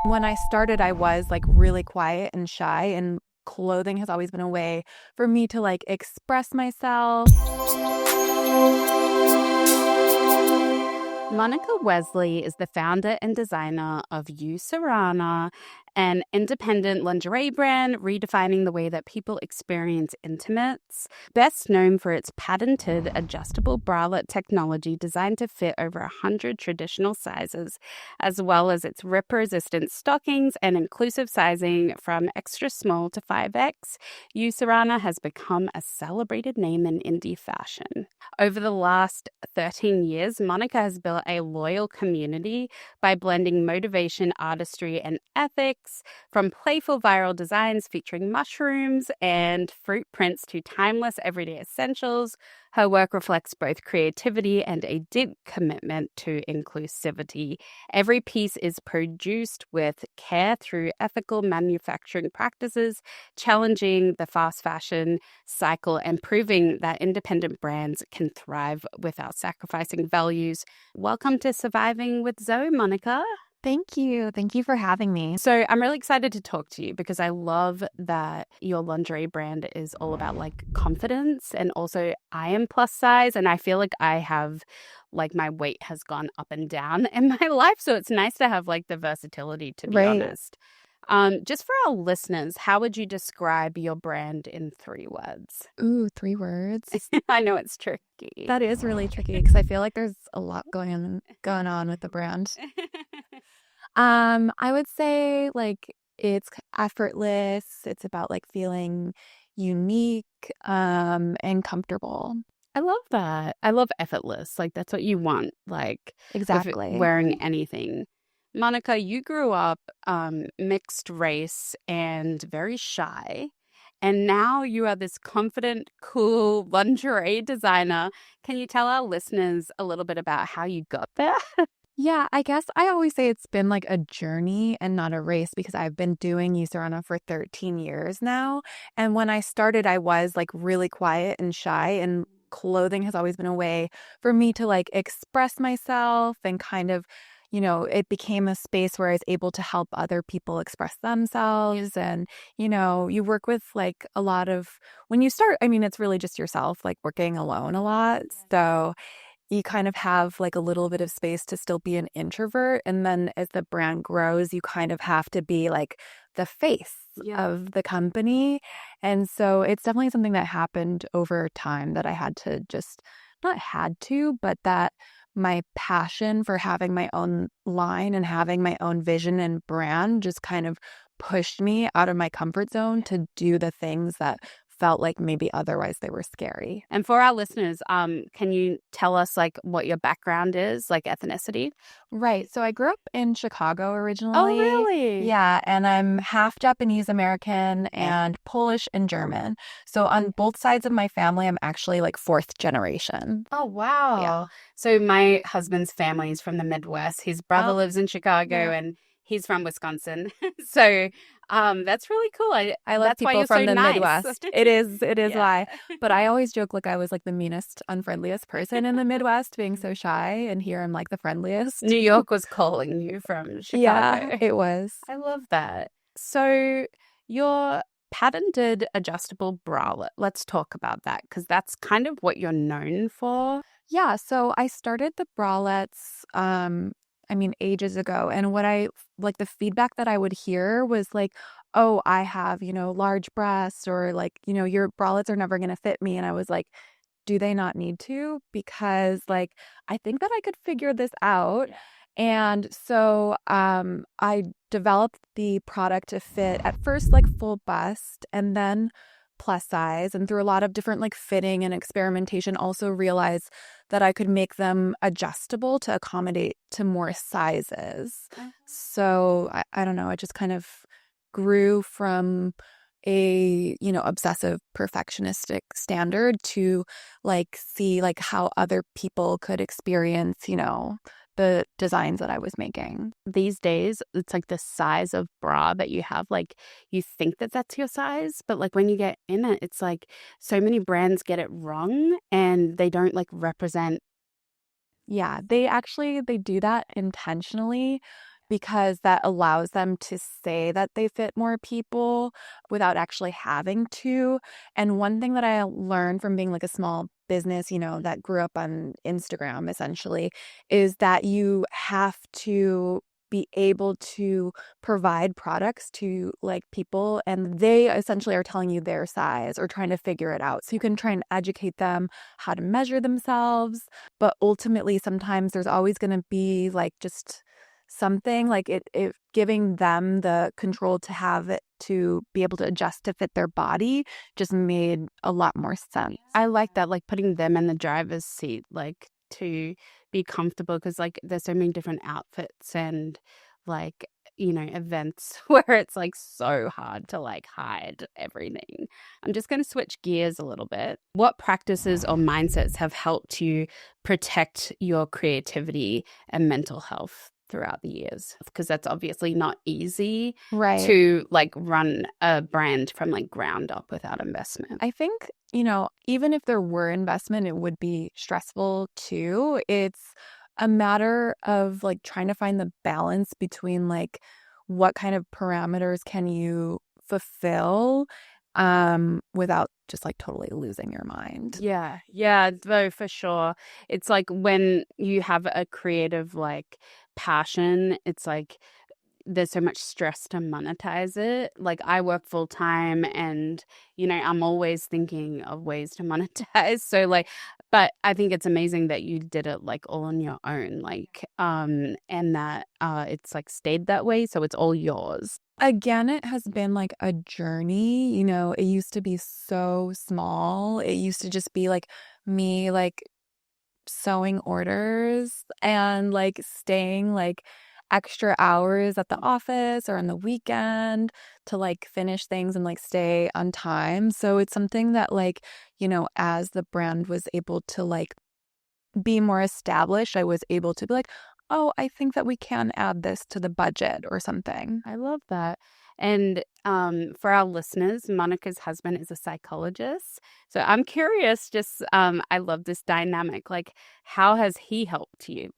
When I started, I was like really quiet and shy, and clothing has always been a way for me to like express myself. Monica Wesley is the founder and designer of Uye Surana, an independent lingerie brand redefining the way that people experience intimates. Best known for its patented adjustable bralette technology designed to fit over 100 traditional sizes, as well as its rip-resistant stockings and inclusive sizing from extra small to 5X, Uye Surana has become a celebrated name in indie fashion. Over the last 13 years, Monica has built a loyal community by blending motivation, artistry, and ethics, from playful viral designs featuring mushrooms and fruit prints to timeless everyday essentials. Her work reflects both creativity and a deep commitment to inclusivity. Every piece is produced with care through ethical manufacturing practices, challenging the fast fashion cycle and proving that independent brands can thrive without sacrificing values. Welcome to Surviving with Zoe, Monica. Thank you. Thank you for having me. So I'm really excited to talk to you because I love that your lingerie brand is all about like confidence, and also I am plus size and I feel like I have like my weight has gone up and down in my life. So it's nice to have like the versatility, to be Right. honest. Just for our listeners, how would you describe your brand in 3 words? Ooh, 3 words. I know it's tricky. That is really tricky because I feel like there's a lot going on with the brand. I would say like it's effortless. It's about like feeling unique, and comfortable. I love that. I love effortless. Like that's what you want, like with Exactly. wearing anything. Monica, you grew up mixed race and very shy. And now you are this confident, cool lingerie designer. Can you tell our listeners a little bit about how you got there? Yeah, I guess I always say it's been like a journey and not a race because I've been doing Uye Surana for 13 years now. And when I started, I was like really quiet and shy, and clothing has always been a way for me to like express myself and kind of, it became a space where I was able to help other people express themselves. And, you work with like a lot of, when you start, I mean, it's really just yourself, like working alone a lot. So you kind of have like a little bit of space to still be an introvert. And then as the brand grows, you kind of have to be like the face of the company. And so it's definitely something that happened over time that I had to just not had to, but that my passion for having my own line and having my own vision and brand just kind of pushed me out of my comfort zone to do the things that felt like maybe otherwise they were scary. And for our listeners, can you tell us like what your background is, like ethnicity? Right. So I grew up in Chicago Oh, originally. really? Yeah, and I'm half Japanese American and Polish and German. So on both sides of my family, I'm actually like fourth generation. Oh, Yeah. wow. So my husband's family is from the Midwest. His brother Oh, lives in Chicago yeah. and he's from Wisconsin. So that's really cool. I love That's why people you're so from the nice. Midwest. It is Yeah. why. But I always joke like I was like the meanest, unfriendliest person in the Midwest, being so shy, and here I'm like the friendliest. New York was calling you from Yeah, Chicago. it was. I love that. So your patented adjustable bralette, let's talk about that because that's kind of what you're known for. Yeah, so I started the bralettes, I mean, ages ago. And what I like the feedback that I would hear was like, oh, I have, large breasts, or like, your bralettes are never going to fit me. And I was like, do they not need to? Because like, I think that I could figure this out. And so I developed the product to fit at first like full bust and then plus size, and through a lot of different like fitting and experimentation also realized that I could make them adjustable to accommodate to more sizes. So I don't know, it just kind of grew from a obsessive perfectionistic standard to like see like how other people could experience the designs that I was making. These days, it's like the size of bra that you have, like you think that that's your size, but like when you get in it, it's like so many brands get it wrong and they don't like represent. Yeah, they do that intentionally. because that allows them to say that they fit more people without actually having to. And one thing that I learned from being like a small business, that grew up on Instagram essentially, is that you have to be able to provide products to like people, and they essentially are telling you their size or trying to figure it out. So you can try and educate them how to measure themselves, but ultimately sometimes there's always going to be like just something like it giving them the control to have it to be able to adjust to fit their body just made a lot more sense. I like that, like putting them in the driver's seat, like to be comfortable, because like there's so many different outfits and like, events where it's like so hard to like hide everything. I'm just going to switch gears a little bit. What practices or mindsets have helped you protect your creativity and mental health throughout the years? Because that's obviously not easy Right. to like run a brand from like ground up without investment. I think, even if there were investment, it would be stressful too. It's a matter of like trying to find the balance between like what kind of parameters can you fulfill without just like totally losing your mind. Yeah, though, for sure. It's like when you have a creative like passion, it's like there's so much stress to monetize it. Like I work full time and, I'm always thinking of ways to monetize. So like, but I think it's amazing that you did it like all on your own, like, and that it's like stayed that way. So it's all yours. Again, it has been like a journey. It used to be so small. It used to just be like me like sewing orders and like staying like extra hours at the office or on the weekend to like finish things and like stay on time. So it's something that like, as the brand was able to like be more established, I was able to be like, oh, I think that we can add this to the budget or something. I love that. And for our listeners, Monica's husband is a psychologist. So I'm curious, I love this dynamic. Like, how has he helped you?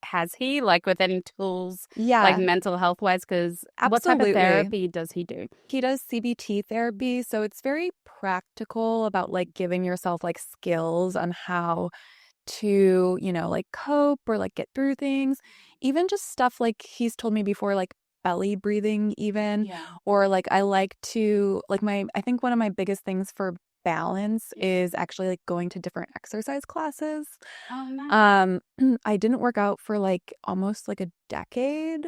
Has he, like, with any tools, like Yeah, mental health wise? Because what type of absolutely. therapy does he do? He does CBT therapy, so it's very practical about like giving yourself like skills on how to, like cope or like get through things. Even just stuff like he's told me before, like belly breathing, even. Yeah. Or like I like to, like, I think one of my biggest things for balance is actually like going to different exercise classes. Oh, nice. Um, I didn't work out for like almost like a decade.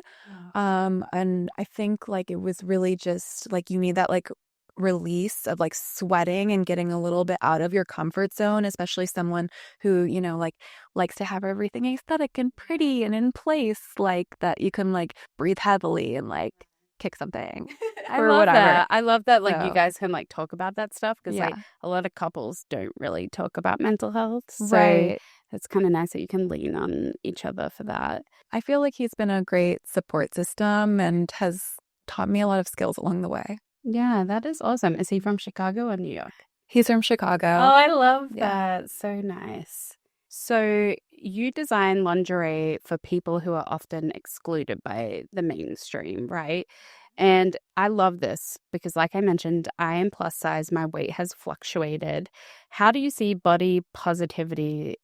And I think like it was really just like you need that like release of like sweating and getting a little bit out of your comfort zone, especially someone who, like likes to have everything aesthetic and pretty and in place, like that you can like breathe heavily and like kick something I or love whatever. that. I love that, like, you So, guys can, like, talk about that stuff because, like, yeah. a lot of couples don't really talk about mental health. So Right. it's kinda nice that you can lean on each other for that. I feel like he's been a great support system and has taught me a lot of skills along the way. Yeah, that is awesome. Is he from Chicago or New York? He's from Oh, Chicago. I love Yeah. that. So nice. So you design lingerie for people who are often excluded by the mainstream, right? And I love this because, like I mentioned, I am plus size. My weight has fluctuated. How do you see body positivity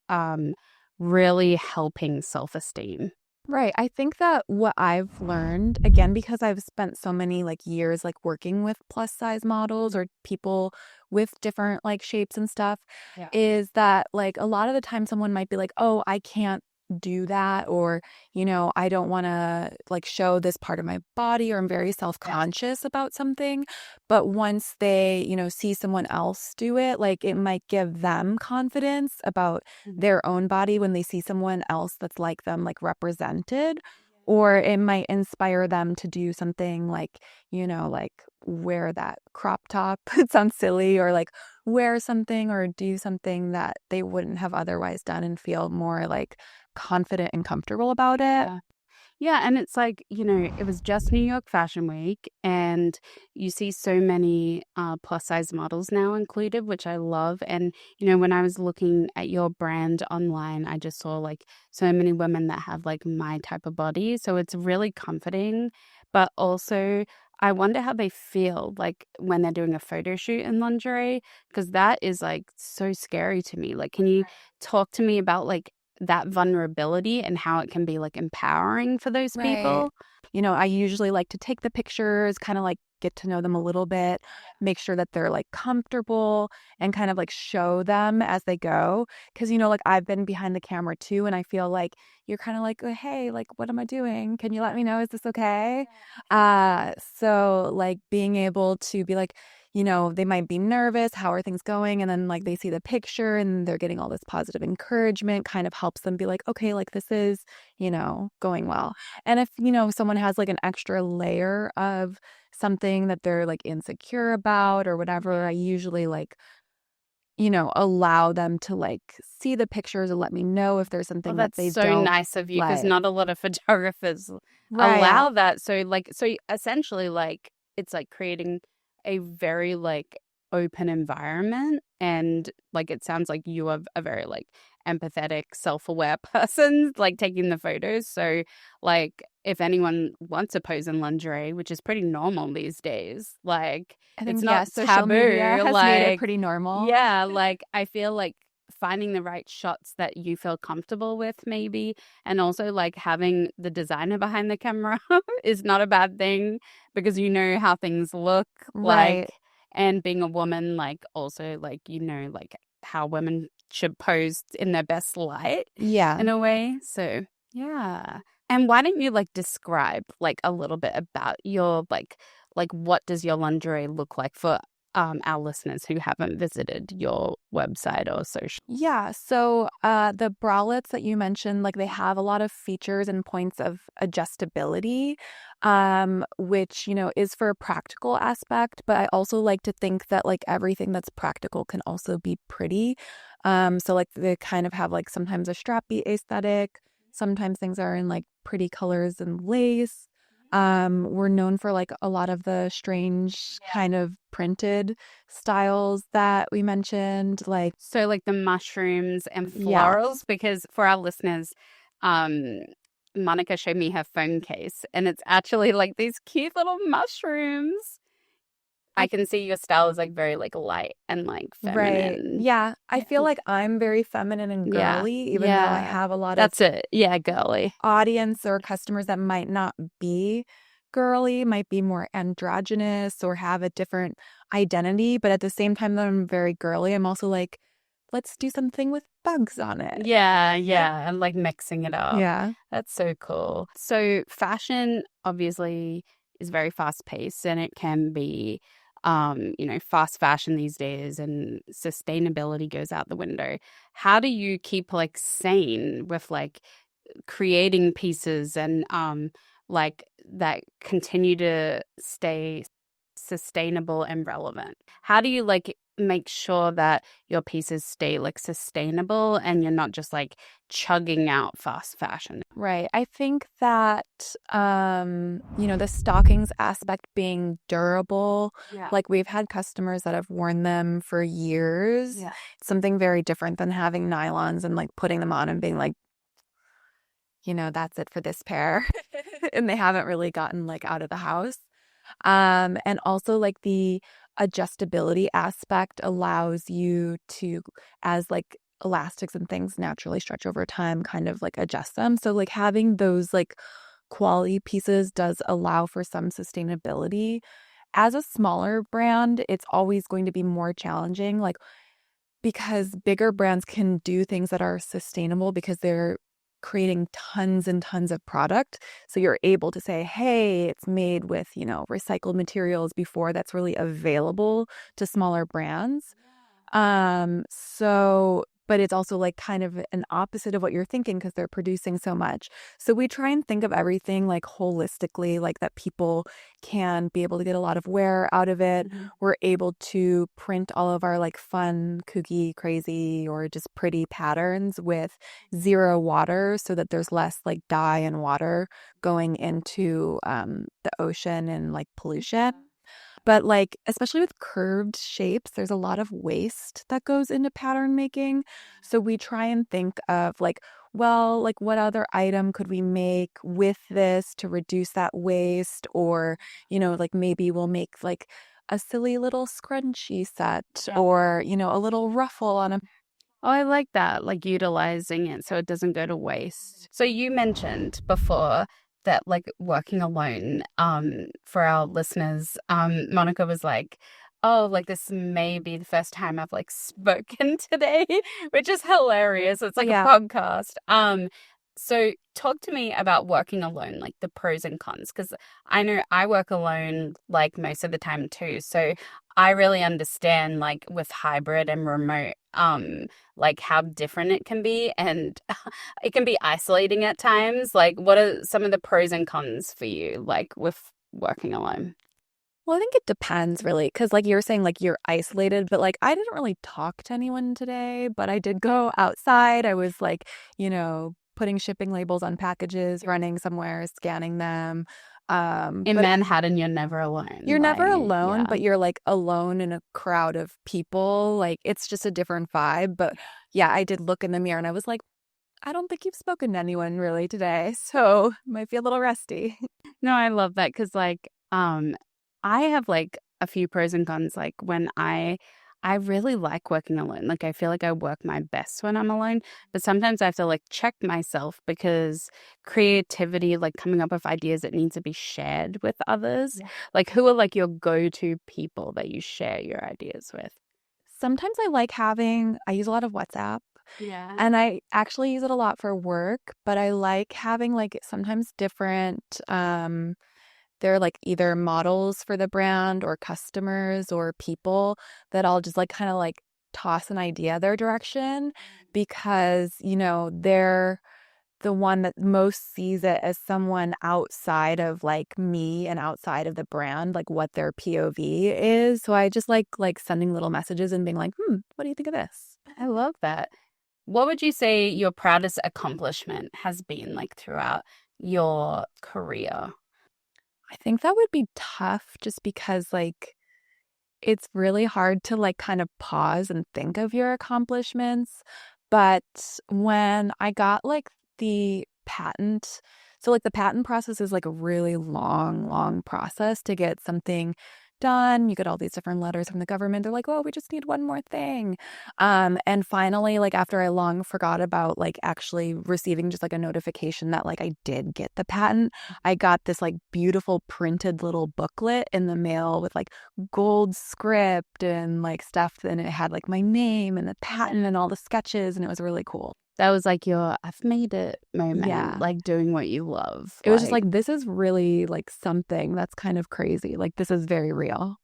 really helping self-esteem? Right. I think that what I've learned, again, because I've spent so many like years like working with plus size models or people with different like shapes and stuff, Yeah. is that like a lot of the time someone might be like, oh, I can't do that, or, I don't want to like show this part of my body, or I'm very Yeah. self-conscious about something. But once they, see someone else do it, like it might give them confidence about Mhm. their own body when they see someone else that's like them, like represented, or it might inspire them to do something like, like wear that crop top. It sounds silly, or like wear something or do something that they wouldn't have otherwise done and feel more like confident and comfortable about it. Yeah. Yeah, and it's like, it was just New York Fashion Week, and you see so many plus size models now included, which I love. And, when I was looking at your brand online, I just saw like so many women that have like my type of body. So it's really comforting, but also I wonder how they feel like when they're doing a photo shoot in lingerie, because that is like so scary to me. Like, can you talk to me about like that vulnerability and how it can be like empowering for those Right. people? I usually like to take the pictures, kind of like get to know them a little bit, make sure that they're like comfortable and kind of like show them as they go. Cause, like I've been behind the camera too. And I feel like you're kind of like, "Oh, hey, like, what am I doing? Can you let me know? Is this okay?" So like being able to be like, they might be nervous. How are things going? And then like they see the picture and they're getting all this positive encouragement, kind of helps them be like, okay, like this is, going well. And if, someone has like an extra layer of something that they're like insecure about or whatever, I usually like, allow them to like see the pictures and let me know if there's Oh, something that that's they so don't nice of you because like. not a lot of photographers Right. allow that. So essentially, like, it's like creating a very like open environment. And like, it sounds like you are a very like empathetic, self aware person, like taking the photos. So, like, if anyone wants to pose in lingerie, which is pretty normal these days, like, I it's think, not yeah, social media taboo. has made it Like, pretty normal. yeah, like, I feel like finding the right shots that you feel comfortable with, maybe, and also like having the designer behind the camera is not a bad thing because you know how things look Right. like. And being a woman, like, also like, like how women should pose in their best light Yeah. in a way. So yeah. And why don't you like describe like a little bit about your like what does your lingerie look like for our listeners who haven't visited your website or social? Yeah, so the bralettes that you mentioned, like they have a lot of features and points of adjustability, which, is for a practical aspect. But I also like to think that like everything that's practical can also be pretty. So like they kind of have like sometimes a strappy aesthetic, sometimes things are in like pretty colors and lace. We're known for like a lot of the strange kind of printed styles that we mentioned, like, So like the mushrooms and yeah, florals, because for our listeners, um, Monica showed me her phone case and it's actually like these cute little mushrooms. I I can see your style is like very like light and like right. feminine. Yeah, I Yeah. feel like I'm very feminine and Yeah. girly, even though I Yeah. have a lot of That's it. Yeah, girly. audience or customers that might not be girly, might be more androgynous or have a different identity. But at the same time that I'm very girly, I'm also like, let's do something with bugs on it. Yeah, yeah, and like mixing it up. Yeah. That's so cool. So fashion obviously is very fast paced and it can be fast fashion these days and sustainability goes out the window. How do you keep like sane with like creating pieces and like that continue to stay sustainable and relevant? How do you like make sure that your pieces stay like sustainable and you're not just like chugging out fast fashion? Right. I think that the stockings aspect being durable, Yeah. like we've had customers that have worn them for years. Yeah. Something very different than having nylons and like putting them on and being like, that's it for this pair. And they haven't really gotten like out of the house. And also like the adjustability aspect allows you to, as like elastics and things naturally stretch over time, kind of like adjust them. So like having those like quality pieces does allow for some sustainability. As a smaller brand, it's always going to be more challenging, like because bigger brands can do things that are sustainable because they're creating tons and tons of product. So you're able to say, hey, it's made with, recycled materials before that's really available to smaller brands. So but it's also like kind of an opposite of what you're thinking because they're producing so much. So we try and think of everything like holistically, like that people can be able to get a lot of wear out of it. We're able to print all of our like fun, kooky, crazy, or just pretty patterns with zero water so that there's less like dye and water going into the ocean and like pollution. But like, especially with curved shapes, there's a lot of waste that goes into pattern making. So we try and think of like, well, like what other item could we make with this to reduce that waste? Or, like maybe we'll make like a silly little scrunchie set or, a little ruffle on a. Oh, I like that, like utilizing it so it doesn't go to waste. So you mentioned before that like working alone, for our listeners, Monica was like, oh, like this may be the first time I've like spoken today, which is hilarious. It's like a podcast. So talk to me about working alone, like the pros and cons, because I know I work alone like most of the time too. So I really understand like with hybrid and remote, like how different it can be, and it can be isolating at times. Like what are some of the pros and cons for you, like with working alone? Well, I think it depends really, because like you're saying, like you're isolated, but like I didn't really talk to anyone today, but I did go outside. I was like, putting shipping labels on packages, running somewhere, scanning them. In But Manhattan, you're never alone. you're never alone, Yeah. but you're like alone in a crowd of people. Like it's just a different vibe. But yeah, I did look in the mirror and I was like, I don't think you've spoken to anyone really today, so might be a little rusty. No, I love that because like I have like a few pros and cons. Like when I really like working alone. Like I feel like I work my best when I'm alone, but sometimes I have to like check myself because creativity, like coming up with ideas that need to be shared with others. Yeah. Like who are like your go-to people that you share your ideas with? Sometimes I use a lot of WhatsApp. Yeah. And I actually use it a lot for work, but I like having like sometimes different they're like either models for the brand or customers or people that I'll just like kind of like toss an idea their direction because, they're the one that most sees it as someone outside of like me and outside of the brand, like what their POV is. So I just like sending little messages and being like, what do you think of this? I love that. What would you say your proudest accomplishment has been like throughout your career? I think that would be tough just because like it's really hard to like kind of pause and think of your accomplishments. But when I got like the patent, so like the patent process is like a really long, long process to get something done. You get all these different letters from the government. They're like, oh, we just need one more thing. And finally, like after I long forgot about like actually receiving just like a notification that like I did get the patent, I got this like beautiful printed little booklet in the mail with like gold script and like stuff. And it had like my name and the patent and all the sketches. And it was really cool. That was like your I've made it moment, Yeah. like doing what you love. It was just like, this is really like something that's kind of crazy. Like this is very real.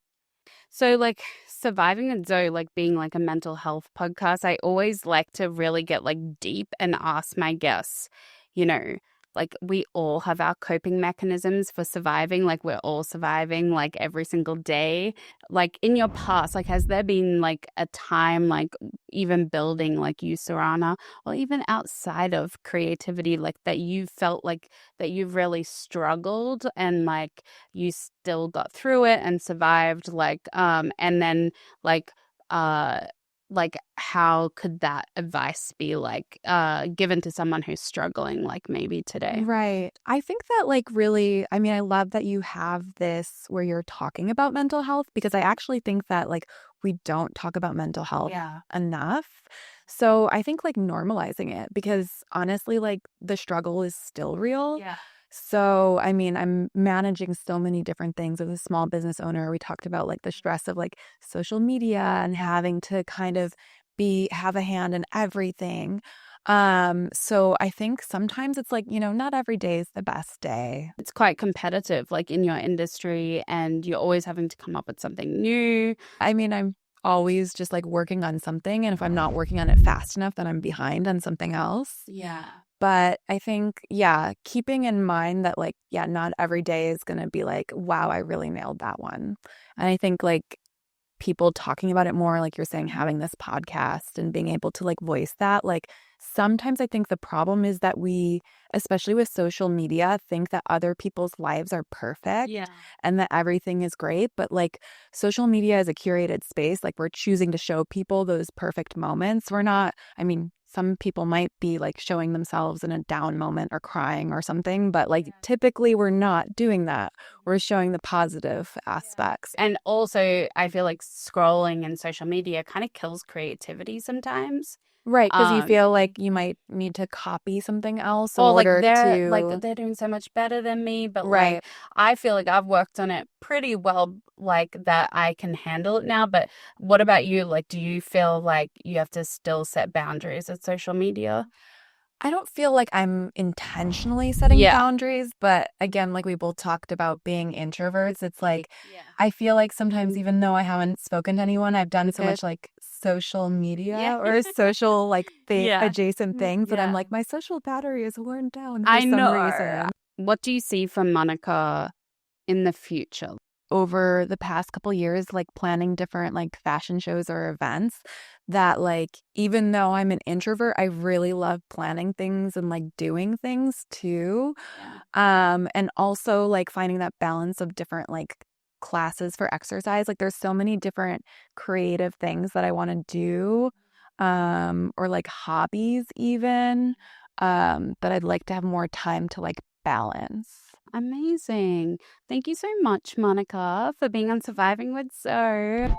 So like surviving a Zoe, like being like a mental health podcast, I always like to really get like deep and ask my guests, like we all have our coping mechanisms for surviving. Like we're all surviving like every single day. Like in your past, like has there been like a time like even building like Uye Surana or even outside of creativity, like that you felt like that you really struggled and like you still got through it and survived, like and then like how could that advice be like given to someone who's struggling like maybe today? Right. I think that like really, I mean, I love that you have this where you're talking about mental health because I actually think that like we don't talk about mental health enough. So I think like normalizing it because honestly, like the struggle is still real. Yeah. So, I mean, I'm managing so many different things as a small business owner. We talked about like the stress of like social media and having to kind of have a hand in everything. So I think sometimes it's like, not every day is the best day. It's quite competitive like in your industry and you're always having to come up with something new. I mean, always just like working on something. And if I'm not working on it fast enough, then I'm behind on something else. Yeah. But I think, yeah, keeping in mind that like, yeah, not every day is going to be like, wow, I really nailed that one. And I think like people talking about it more, like you're saying, having this podcast and being able to like voice that, like sometimes I think the problem is that we, especially with social media, think that other people's lives are perfect and that everything is great. But like social media is a curated space. Like we're choosing to show people those perfect moments. We're not, I mean, some people might be like showing themselves in a down moment or crying or something, but like typically we're not doing that. We're showing the positive aspects. And also, I feel like scrolling in social media kind of kills creativity sometimes. Right, because you feel like you might need to copy something else in Or order to. they're doing so much better than me, but like Right. I feel like I've worked on it pretty well, like that I can handle it now. But what about you? Like, do you feel like you have to still set boundaries with social media? I don't feel like I'm intentionally setting boundaries, but again, like we both talked about being introverts, it's like I feel like sometimes even though I haven't spoken to anyone, I've done so much like social media or social like adjacent things that I'm like my social battery is worn down for I some know. reason. What do you see from Monica in the future? Over the past couple years, like planning different like fashion shows or events that like even though I'm an introvert, I really love planning things and like doing things too. And also like finding that balance of different like classes for exercise. Like there's so many different creative things that I want to do, or like hobbies even, that I'd like to have more time to like balance. Amazing. Thank you so much, Monica, for being on Surviving with Zoe.